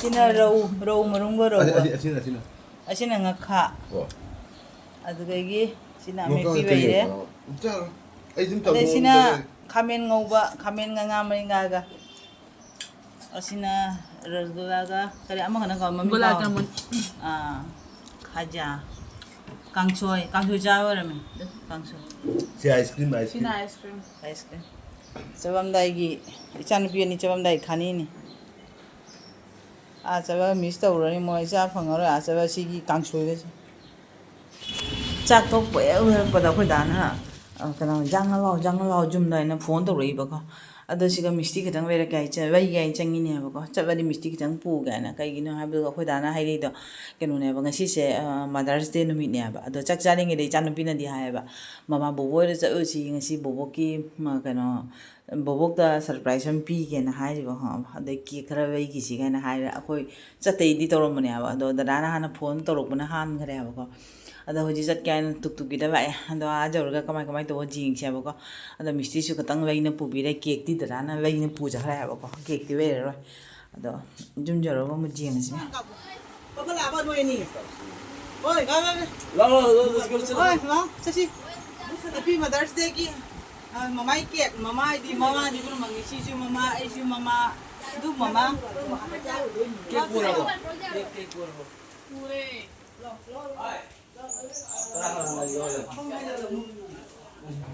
Sina rau marunga rau. Asina ngakha. Adugagi sina me pibaire. Sina kamen ngauba kamen nga maringa ga. Asina rasgulla ga kare ama kana ka mami gulab jamun khaja kangsoy jawa rame kangsoy si ice cream Sina ice cream chabam dai gi ichan pi ni chabam dai khani ni chaba miss ta urani moi cha phangara chaba si gi kangsoy ga chak thok pe pada khoi dan ha kana jang lao jum dai na phone to rei ba ko ado siga misti kitang vera kai cha vai gai changi ne ba ko chabadi misti kitang pu ga na kai gino ha ba khoi dana hai ri do kenu ne ba ngasi se Mother's Day numit ne ba ado chak cha ring de chan pi na di ha ba mama bobo re cha uchi ngasi bobo ki ma kana bobo da surprise am pi ge na hai ba ha ado ki khara vai ki si ga na hai ra khoi cha tei di torom ne ba ado da na ha na phone to rok na han khare ba ko ada hoji jat kyan tuk tuk gida ba ado a jawrga kamai to jing se ba ko ada misti su katang lai na pu bi re cake ti da na lai na pu ja khara ba ko cake ti ve ro ado jum jaro ba mu jing se ba la ba noi ni oi ga let's go oi no chachi happy Mother's Day ki mama cake mama di bro mangi si ju mama ai ju mama du mama cake pura cake pura pure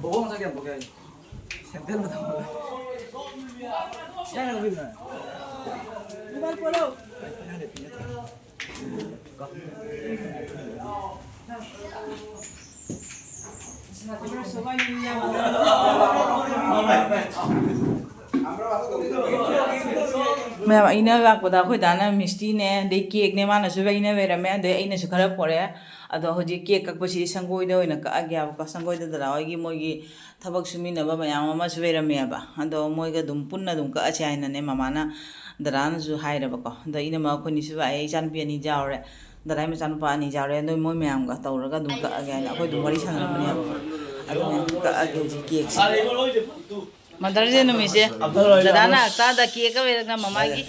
bobo sa kya bokai sampai betul jangan lebih na bukan polo मैं इना वाक पता कोई दाना मिस्टी ने दे cake ने माना सुबह इना वेरा मैं दे इना सुखरा पड़े अदो होजी केक कक पसी संगोई दो इना का आगे आप का संगोई दे दरा होगी मोगी थबक सुमी नबा मयाम मा सुवेरा में बा अदो मोईगा दुम पुन्ना दुम का अच्छा इना ने मामाना दरान सु हाई रबा को द इना मा खोनी सुबह आई चान पियानी जाओरे दराई में चान पानी जाओरे नो मोई मयाम का तौरगा दुम का आगे ना कोई दुम बड़ी छान बने अदो का आगे होजी cake Mother's Day numit se dana akta da cake ka vera mama gi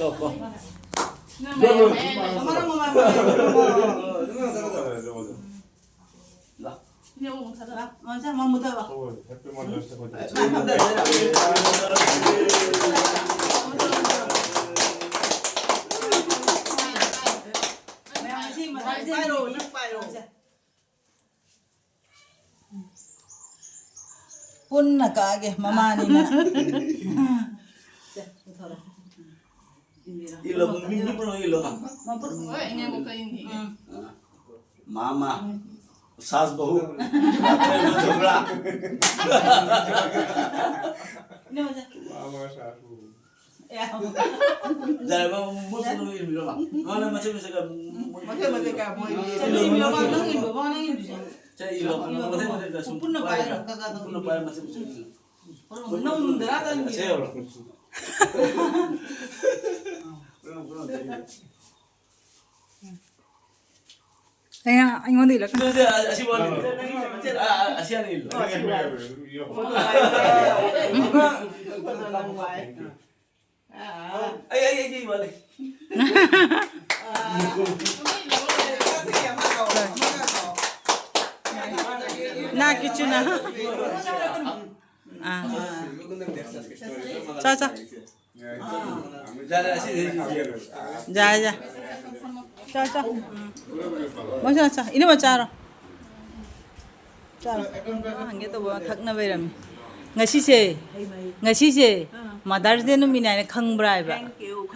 punna ka age mama ni na ilo mini puno ilo ini muka ini mama सास बहू झगड़ा जरा मुझे नहीं मिलो माने मुझे मुझे का चाहिए लो मुझे का पुन्ना पाए पुन्ना पाए मुझे मुझे नम दरा तन चाहिए लो Kaya ayun dila ka. Así bueno. Así anil. Ay vale. Na kichu na. Cha. Ja. Cha. Masa. Ini mo charo. Charo. Hangge to ba thakna bairam. Ngasi se Mother's Day numit na khangbra ba. thank you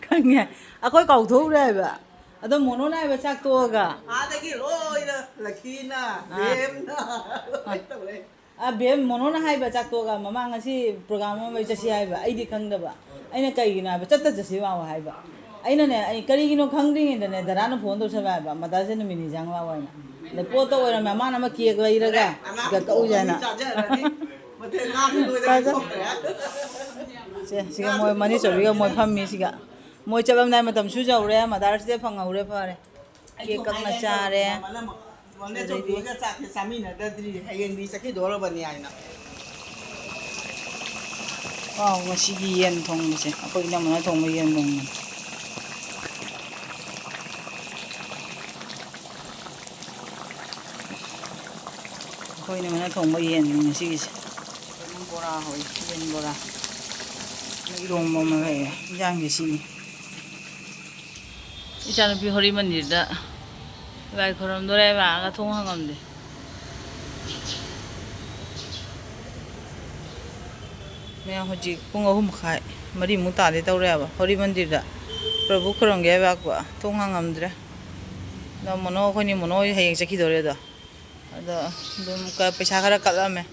Khangya. Akoi kau tho ra ba. Ado mono na ba chak to ga. adagi loi na lakina dem na Bem mono na hai ba chak to ga mama ngasi program ma chasi hai ba ai di khang da ba aina kai gina ba chatta chasi wa hai ba aina ne ai kari gino khang ding in ne dara na phone to sa ba mata se ni jang la wa na le po to wa mama na ma ki ga ira ga ga ka u ja na mate na loi da se siga moi mani chori ga moi pham mi siga moi chabam nai matam su jau re Mother's Day phang au re pha re ke kak na cha re Wala to biga sa amin na dadri hayeng di sakit dolo ba niya na ꯋꯥꯎ ꯉꯁꯤꯒꯤ ꯌꯦꯟ ꯊꯣꯡꯕꯁꯦ ꯑꯩꯈꯣꯏ ꯏꯅꯝꯃꯅ ꯊꯣꯡꯕ ꯌꯦꯟ ꯊꯣꯡꯕꯅꯤ ꯑꯩꯈꯣꯏ ꯏꯅꯝꯃꯅ ꯊꯣꯡꯕ ꯌꯦꯟꯅꯤ ꯉꯁꯤꯒꯤꯁꯦ ꯑꯗꯨꯝ ꯕꯣꯔꯥ ꯍꯧꯏ ꯌꯦꯟ ꯕꯣꯔꯥ ꯏꯔꯣꯝꯕ ꯑꯃ ꯂꯩꯔꯦ ꯏꯟꯖꯥꯡꯁꯦ ꯁꯤꯅꯤ 이자는 허리 만질다. 왜 그럼 노래가 통한 건데. 그냥 허지 bunga humkai mari mutade tawreaba hori mandirda prabhu khurangge bakwa tonghang amdre na mono khoni mono hayeng chakidoreda ada dum ka paisa khara kalame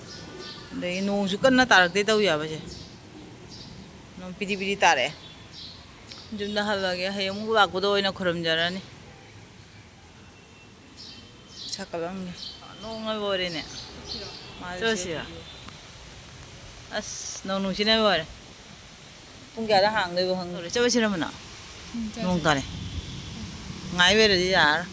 de nong su kanna tarakte taw yaba je non pidi pidi tare jumda halage hayeng mu bakbodo oina khuramjarani chakalange nonga borene 저시야 as nong nung sine bore pung kya da hang dei bo hang re chaba sira mana nong tare ngai bere di yar